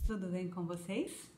tudo bem com vocês?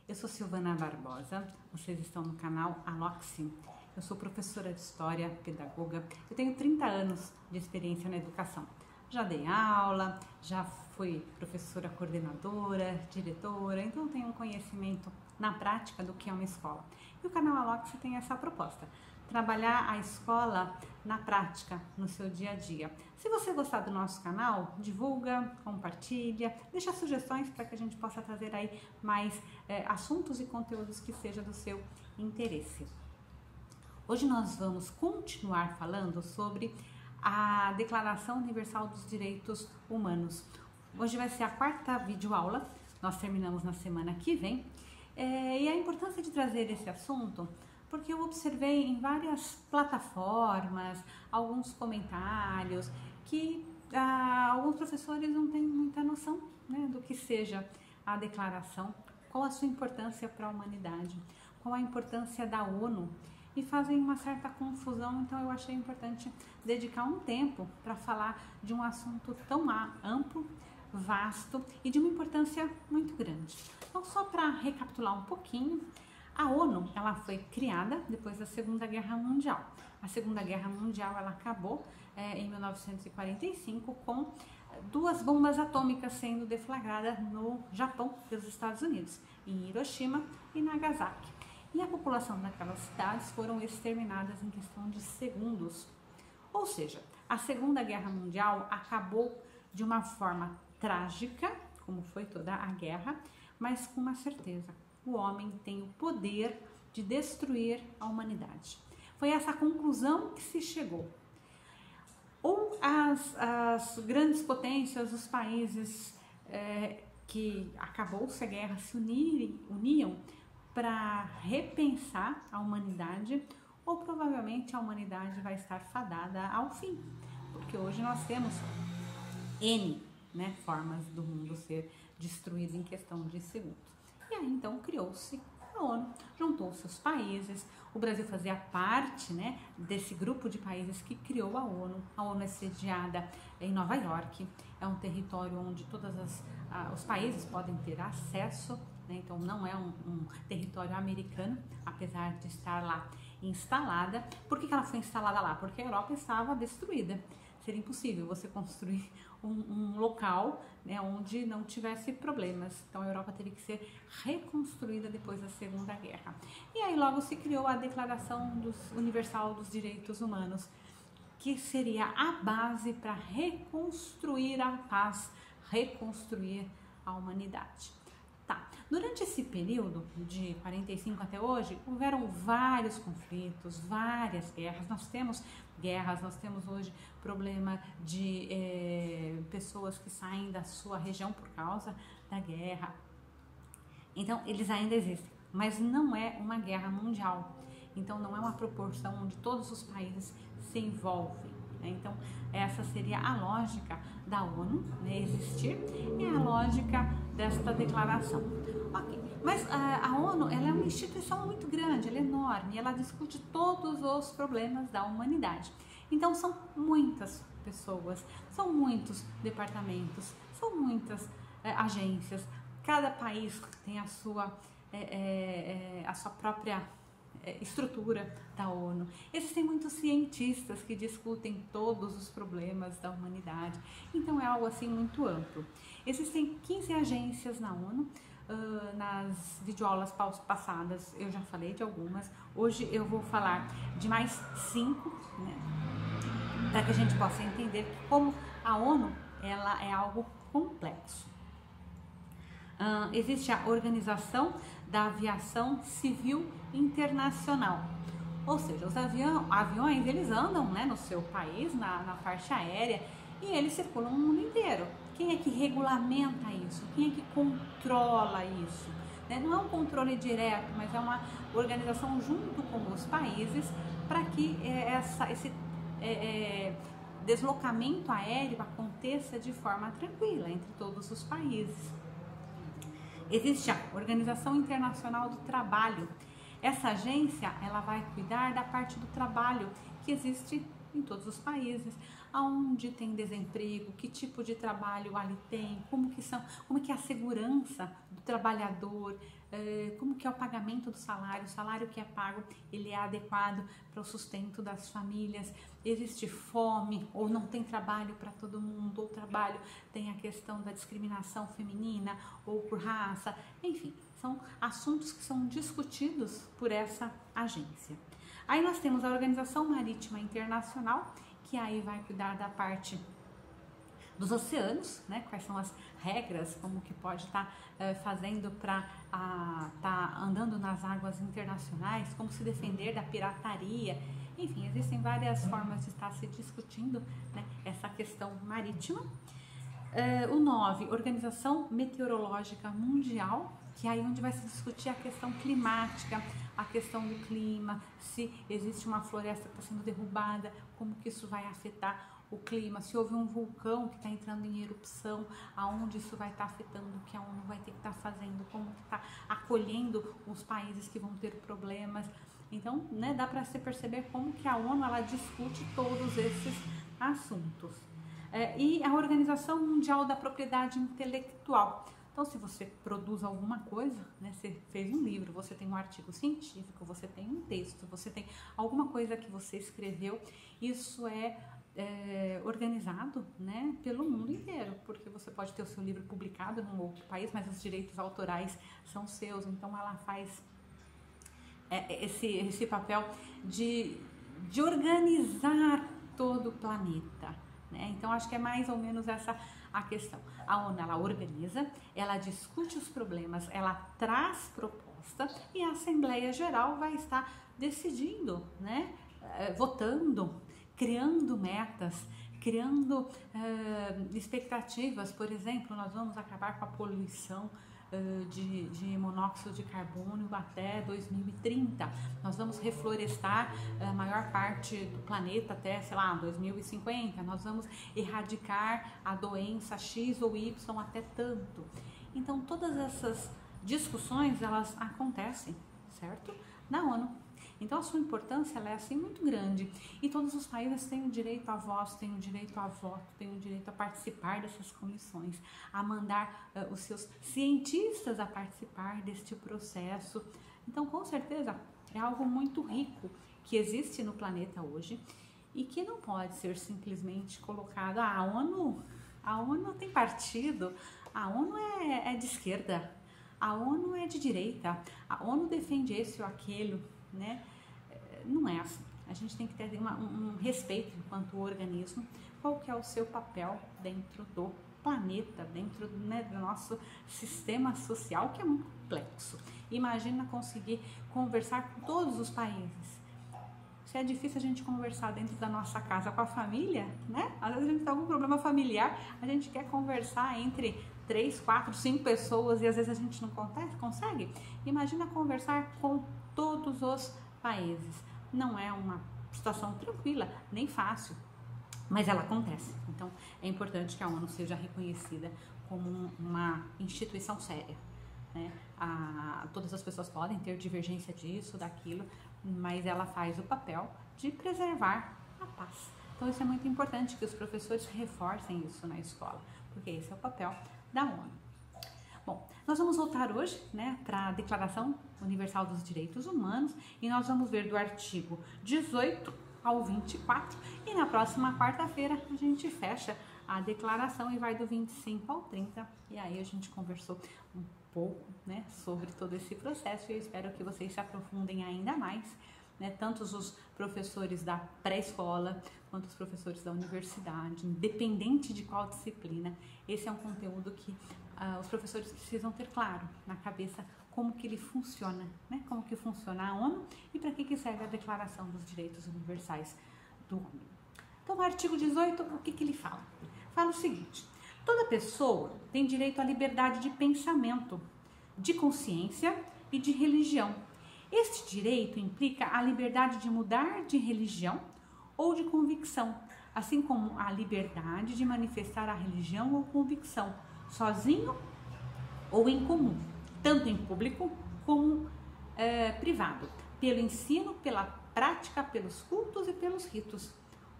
Eu sou Silvana Barbosa, vocês estão no canal Aloxi. Eu sou professora de História, pedagoga, eu tenho 30 anos de experiência na educação. Já dei aula, já fui professora coordenadora, diretora, então eu tenho um conhecimento na prática do que é uma escola. E o canal Aloxi tem essa proposta, trabalhar a escola na prática, no seu dia a dia. Se você gostar do nosso canal, divulga, compartilha, deixa sugestões para que a gente possa trazer aí mais assuntos e conteúdos que seja do seu interesse. Hoje nós vamos continuar falando sobre a Declaração Universal dos Direitos Humanos. Hoje vai ser a quarta videoaula, nós terminamos na semana que vem, e a importância de trazer esse assunto porque eu observei em várias plataformas, alguns comentários, que alguns professores não têm muita noção, né, do que seja a declaração, qual a sua importância para a humanidade, qual a importância da ONU, e fazem uma certa confusão. Então eu achei importante dedicar um tempo para falar de um assunto tão amplo, vasto e de uma importância muito grande. Então, só para recapitular um pouquinho, a ONU, ela foi criada depois da Segunda Guerra Mundial. A Segunda Guerra Mundial, ela acabou em 1945 com duas bombas atômicas sendo deflagradas no Japão pelos Estados Unidos, em Hiroshima e Nagasaki. E a população daquelas cidades foram exterminadas em questão de segundos. Ou seja, a Segunda Guerra Mundial acabou de uma forma trágica, como foi toda a guerra, mas com uma certeza: o homem tem o poder de destruir a humanidade. Foi essa a conclusão que se chegou. Ou as grandes potências, os países que acabou-se a guerra se uniam para repensar a humanidade, ou provavelmente a humanidade vai estar fadada ao fim, porque hoje nós temos N, formas do mundo ser destruído em questão de segundos. E aí então criou-se a ONU, juntou-se os países, o Brasil fazia parte, desse grupo de países que criou a ONU. A ONU é sediada em Nova York, é um território onde todos os países podem ter acesso, então não é um território americano, apesar de estar lá instalada. Por que ela foi instalada lá? Porque a Europa estava destruída. Seria impossível você construir um local onde não tivesse problemas. Então a Europa teve que ser reconstruída depois da Segunda Guerra. E aí logo se criou a Declaração Universal dos Direitos Humanos, que seria a base para reconstruir a paz, reconstruir a humanidade. Tá. Durante esse período de 45 até hoje, houveram vários conflitos, várias guerras. Nós temos guerras, nós temos hoje problema de pessoas que saem da sua região por causa da guerra. Então, eles ainda existem, mas não é uma guerra mundial. Então, não é uma proporção onde todos os países se envolvem. Então, essa seria a lógica da ONU, existir, e a lógica desta declaração. Ok, mas a ONU, ela é uma instituição muito grande, ela é enorme, ela discute todos os problemas da humanidade. Então, são muitas pessoas, são muitos departamentos, são muitas agências. Cada país tem a sua própria estrutura da ONU. Existem muitos cientistas que discutem todos os problemas da humanidade, então é algo assim muito amplo. Existem 15 agências na ONU. Nas videoaulas passadas eu já falei de algumas, hoje eu vou falar de mais 5, para que a gente possa entender como a ONU ela é algo complexo. Existe a Organização da Aviação Civil Internacional, ou seja, os aviões eles andam no seu país, na parte aérea, e eles circulam no mundo inteiro. Quem é que regulamenta isso? Quem é que controla isso? Não é um controle direto, mas é uma organização junto com os países para que esse deslocamento aéreo aconteça de forma tranquila entre todos os países. Existe a Organização Internacional do Trabalho. Essa agência ela vai cuidar da parte do trabalho que existe em todos os países. aonde tem desemprego, que tipo de trabalho ali tem, como que é a segurança do trabalhador, como que é o pagamento do salário, o salário que é pago, ele é adequado para o sustento das famílias, existe fome ou não tem trabalho para todo mundo, ou trabalho tem a questão da discriminação feminina ou por raça, enfim, são assuntos que são discutidos por essa agência. Aí nós temos a Organização Marítima Internacional, que aí vai cuidar da parte dos oceanos, né? Quais são as regras, como que pode estar fazendo para estar andando nas águas internacionais, como se defender da pirataria, enfim, existem várias formas de estar se discutindo, né, essa questão marítima. O 9, Organização Meteorológica Mundial, que é aí onde vai se discutir a questão climática, a questão do clima, se existe uma floresta que está sendo derrubada, como que isso vai afetar o clima, se houve um vulcão que está entrando em erupção, aonde isso vai estar afetando, o que a ONU vai ter que estar fazendo, como que está acolhendo os países que vão ter problemas. Então, né, dá para se perceber como que a ONU ela discute todos esses assuntos. E a Organização Mundial da Propriedade Intelectual. Então, se você produz alguma coisa, né, você fez um livro, você tem um artigo científico, você tem um texto, você tem alguma coisa que você escreveu, isso é organizado, né, pelo mundo inteiro, porque você pode ter o seu livro publicado num outro país, mas os direitos autorais são seus, então ela faz esse papel de organizar todo o planeta, né? Então acho que é mais ou menos essa a questão. A ONU ela organiza, ela discute os problemas, ela traz proposta e a Assembleia Geral vai estar decidindo, né, votando, criando metas, criando expectativas. Por exemplo, nós vamos acabar com a poluição de monóxido de carbono até 2030. Nós vamos reflorestar a maior parte do planeta até, sei lá, 2050. Nós vamos erradicar a doença X ou Y até tanto. Então, todas essas discussões, elas acontecem, certo? Na ONU. Então a sua importância ela é assim muito grande e todos os países têm o direito à voz, têm o direito a voto, têm o direito a participar dessas comissões, a mandar os seus cientistas a participar deste processo. Então com certeza é algo muito rico que existe no planeta hoje e que não pode ser simplesmente colocado, a ONU tem partido, a ONU é de esquerda, a ONU é de direita, a ONU defende esse ou aquele, né? Não é assim. A gente tem que ter um respeito enquanto organismo, qual que é o seu papel dentro do planeta, dentro, né, do nosso sistema social, que é muito complexo. Imagina conseguir conversar com todos os países. Se é difícil a gente conversar dentro da nossa casa com a família, né? Às vezes a gente tem algum problema familiar, a gente quer conversar entre 3, 4, 5 pessoas e às vezes a gente não consegue. Imagina conversar com todos os países. Não é uma situação tranquila, nem fácil, mas ela acontece. Então, é importante que a ONU seja reconhecida como uma instituição séria, né? Todas as pessoas podem ter divergência disso, daquilo, mas ela faz o papel de preservar a paz. Então, isso é muito importante que os professores reforcem isso na escola, porque esse é o papel da ONU. Bom, nós vamos voltar hoje, né, para a Declaração Universal dos Direitos Humanos e nós vamos ver do artigo 18 ao 24 e na próxima quarta-feira a gente fecha a declaração e vai do 25 ao 30 e aí a gente conversou um pouco, né, sobre todo esse processo e eu espero que vocês se aprofundem ainda mais, né, tanto os professores da pré-escola quanto os professores da universidade, independente de qual disciplina. Esse é um conteúdo que os professores precisam ter claro na cabeça como que ele funciona, né? Como que funciona a ONU e para que serve a Declaração dos Direitos Universais do Homem. Então, o artigo 18, o que ele fala? Fala o seguinte: toda pessoa tem direito à liberdade de pensamento, de consciência e de religião. Este direito implica a liberdade de mudar de religião ou de convicção, assim como a liberdade de manifestar a religião ou convicção, sozinho ou em comum, tanto em público como privado, pelo ensino, pela prática, pelos cultos e pelos ritos.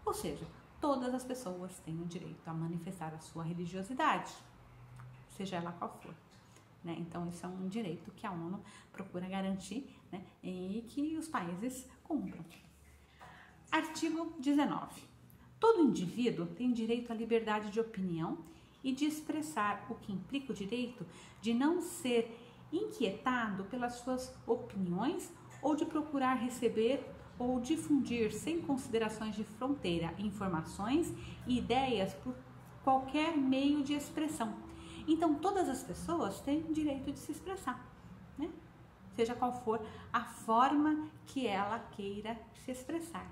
Ou seja, todas as pessoas têm o direito a manifestar a sua religiosidade, seja ela qual for. Né? Então, isso é um direito que a ONU procura garantir, né? E que os países cumpram. Artigo 19. Todo indivíduo tem direito à liberdade de opinião e de expressar, o que implica o direito de não ser inquietado pelas suas opiniões ou de procurar receber ou difundir sem considerações de fronteira informações e ideias por qualquer meio de expressão. Então, todas as pessoas têm o direito de se expressar, né? Seja qual for a forma que ela queira se expressar.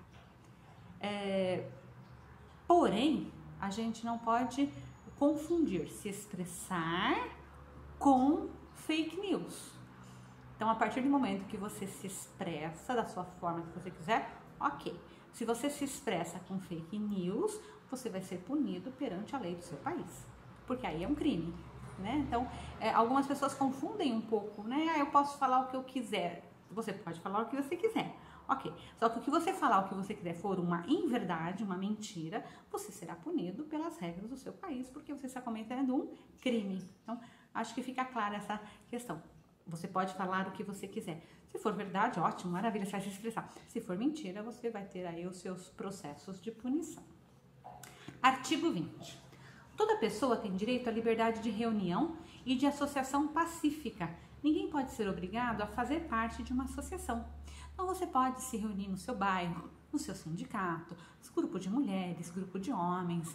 Porém, a gente não pode confundir se expressar com fake news. Então, a partir do momento que você se expressa da sua forma que você quiser, ok. Se você se expressa com fake news, você vai ser punido perante a lei do seu país, porque aí é um crime, né? Então, algumas pessoas confundem um pouco, né? Eu posso falar o que eu quiser. Você pode falar o que você quiser, ok. Só que o que você falar o que você quiser for uma inverdade, uma mentira, você será punido pelas regras do seu país, porque você está cometendo um crime. Então, acho que fica clara essa questão. Você pode falar o que você quiser. Se for verdade, ótimo, maravilha, você vai se expressar. Se for mentira, você vai ter aí os seus processos de punição. Artigo 20. Toda pessoa tem direito à liberdade de reunião e de associação pacífica. Ninguém pode ser obrigado a fazer parte de uma associação. Então, você pode se reunir no seu bairro, no seu sindicato, grupo de mulheres, grupo de homens,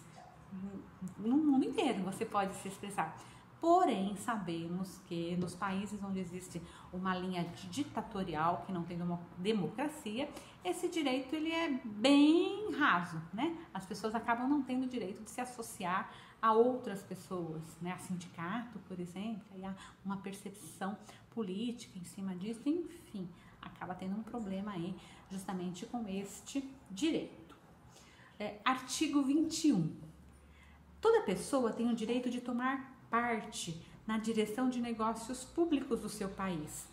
no mundo inteiro você pode se expressar. Porém, sabemos que nos países onde existe uma linha ditatorial, que não tem democracia, esse direito ele é bem raso, né? As pessoas acabam não tendo o direito de se associar a outras pessoas, né? A sindicato, por exemplo, aí há uma percepção política em cima disso, enfim, acaba tendo um problema aí justamente com este direito. Artigo 21. Toda pessoa tem o direito de tomar parte na direção de negócios públicos do seu país,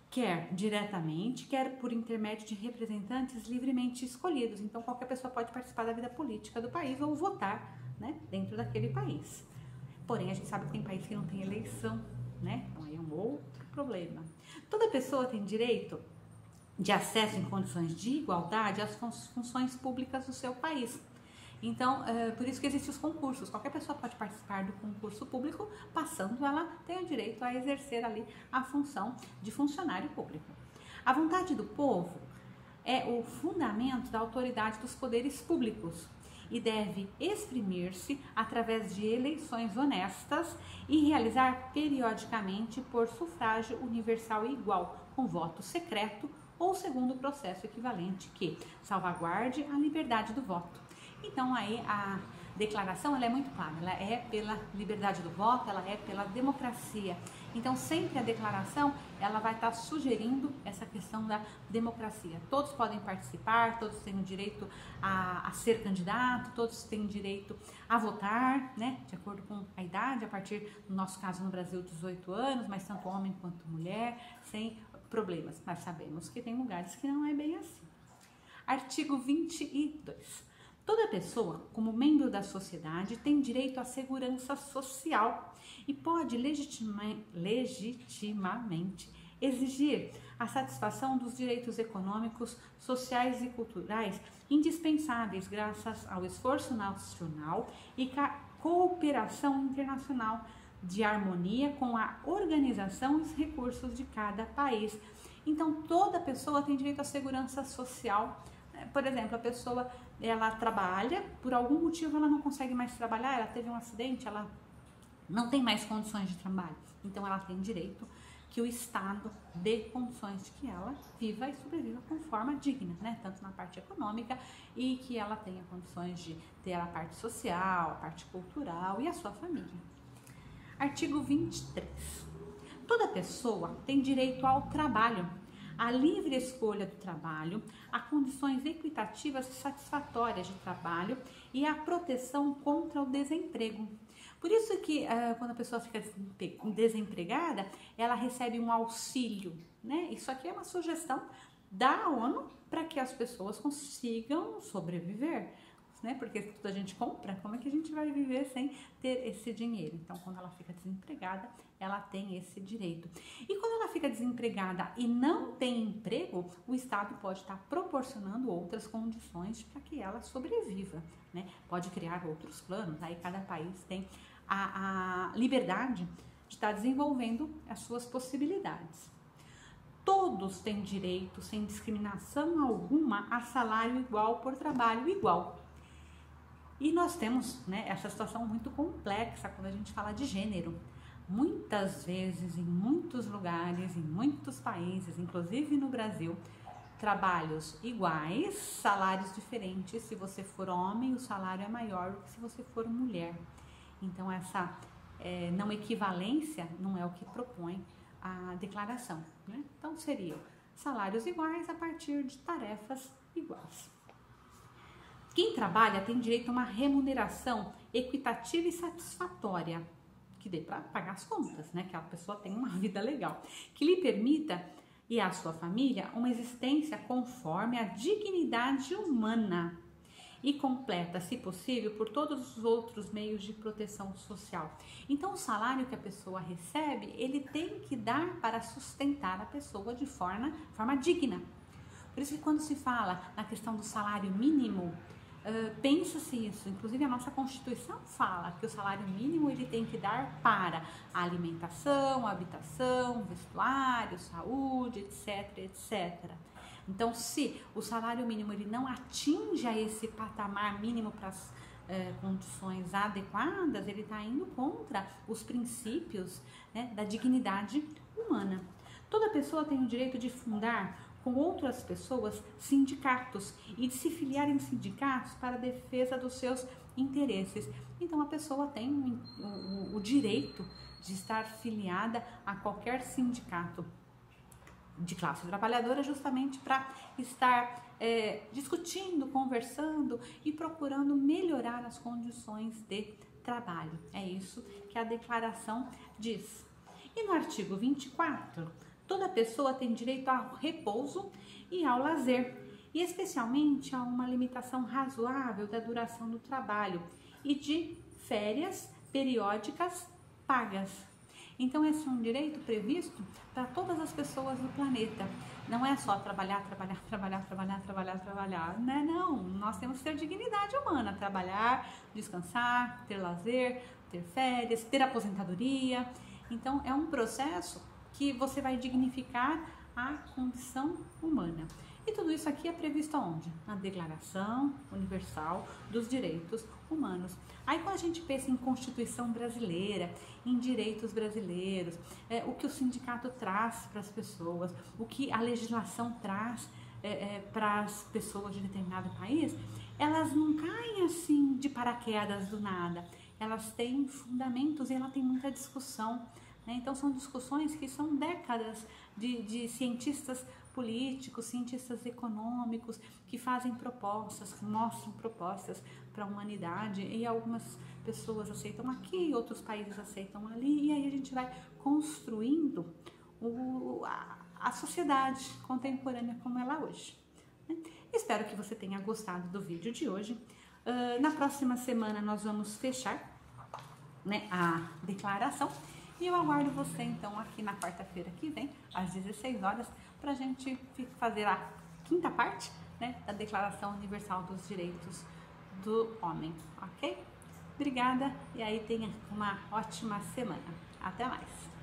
quer diretamente, quer por intermédio de representantes livremente escolhidos. Então, qualquer pessoa pode participar da vida política do país ou votar, né, dentro daquele país. Porém, a gente sabe que tem país que não tem eleição, né? Então, aí é um outro problema. Toda pessoa tem direito de acesso em condições de igualdade às funções públicas do seu país. Então, por isso que existem os concursos. Qualquer pessoa pode participar do concurso público, passando, ela tem o direito a exercer ali a função de funcionário público. A vontade do povo é o fundamento da autoridade dos poderes públicos e deve exprimir-se através de eleições honestas e realizar periodicamente por sufrágio universal e igual, com voto secreto ou segundo processo equivalente que salvaguarde a liberdade do voto. Então, aí a declaração ela é muito clara, ela é pela liberdade do voto, ela é pela democracia. Então, sempre a declaração ela vai estar sugerindo essa questão da democracia. Todos podem participar, todos têm o direito a ser candidato, todos têm direito a votar, né, de acordo com a idade, a partir, no nosso caso no Brasil, 18 anos, mas tanto homem quanto mulher, sem problemas. Mas sabemos que tem lugares que não é bem assim. Artigo 22. Toda pessoa, como membro da sociedade, tem direito à segurança social e pode legitimamente exigir a satisfação dos direitos econômicos, sociais e culturais indispensáveis graças ao esforço nacional e cooperação internacional de harmonia com a organização e os recursos de cada país. Então, toda pessoa tem direito à segurança social. Por exemplo, a pessoa ela trabalha, por algum motivo ela não consegue mais trabalhar, ela teve um acidente, ela não tem mais condições de trabalho. Então ela tem direito que o Estado dê condições de que ela viva e sobreviva com forma digna, né? Tanto na parte econômica e que ela tenha condições de ter a parte social, a parte cultural e a sua família. Artigo 23. Toda pessoa tem direito ao trabalho, a livre escolha do trabalho, a condições equitativas e satisfatórias de trabalho e a proteção contra o desemprego. Por isso que quando a pessoa fica desempregada, ela recebe um auxílio, né? Isso aqui é uma sugestão da ONU para que as pessoas consigam sobreviver, né? Porque se tudo a gente compra, como é que a gente vai viver sem ter esse dinheiro? Então, quando ela fica desempregada, ela tem esse direito. E quando ela fica desempregada e não tem emprego, o Estado pode estar proporcionando outras condições para que ela sobreviva, né? Pode criar outros planos, aí cada país tem a liberdade de estar desenvolvendo as suas possibilidades. Todos têm direito, sem discriminação alguma, a salário igual por trabalho igual. E nós temos, né, essa situação muito complexa quando a gente fala de gênero. Muitas vezes, em muitos lugares, em muitos países, inclusive no Brasil, trabalhos iguais, salários diferentes. Se você for homem, o salário é maior do que se você for mulher. Então, essa não equivalência não é o que propõe a declaração, né? Então, seriam salários iguais a partir de tarefas iguais. Quem trabalha tem direito a uma remuneração equitativa e satisfatória, que dê para pagar as contas, né? Que a pessoa tenha uma vida legal, que lhe permita e à sua família uma existência conforme a dignidade humana e completa, se possível, por todos os outros meios de proteção social. Então, o salário que a pessoa recebe, ele tem que dar para sustentar a pessoa de forma digna. Por isso que quando se fala na questão do salário mínimo, pensa-se isso, inclusive a nossa Constituição fala que o salário mínimo ele tem que dar para a alimentação, habitação, vestuário, saúde, etc, etc. Então, se o salário mínimo ele não atinge esse patamar mínimo para as condições adequadas, ele está indo contra os princípios, né, da dignidade humana. Toda pessoa tem o direito de fundar com outras pessoas sindicatos e de se filiar em sindicatos para a defesa dos seus interesses. Então, a pessoa tem o direito de estar filiada a qualquer sindicato de classe trabalhadora, justamente para estar discutindo, conversando e procurando melhorar as condições de trabalho. É isso que a declaração diz. E no artigo 24, toda pessoa tem direito ao repouso e ao lazer, e especialmente a uma limitação razoável da duração do trabalho e de férias periódicas pagas. Então, esse é um direito previsto para todas as pessoas do planeta. Não é só trabalhar, né? Não, nós temos que ter dignidade humana, trabalhar, descansar, ter lazer, ter férias, ter aposentadoria. Então, é um processo que você vai dignificar a condição humana. E tudo isso aqui é previsto aonde? Na Declaração Universal dos Direitos Humanos. Aí quando a gente pensa em Constituição brasileira, em direitos brasileiros, o que o sindicato traz para as pessoas, o que a legislação traz para as pessoas de determinado país, elas não caem assim de paraquedas do nada. Elas têm fundamentos e ela tem muita discussão. Então, são discussões que são décadas de cientistas políticos, cientistas econômicos, que fazem propostas, que mostram propostas para a humanidade, e algumas pessoas aceitam aqui, outros países aceitam ali, e aí a gente vai construindo a sociedade contemporânea como ela é hoje. Espero que você tenha gostado do vídeo de hoje. Na próxima semana nós vamos fechar, né, a declaração. E eu aguardo você, então, aqui na quarta-feira que vem, às 16 horas, para a gente fazer a quinta parte, né, da Declaração Universal dos Direitos do Homem, ok? Obrigada e aí tenha uma ótima semana. Até mais!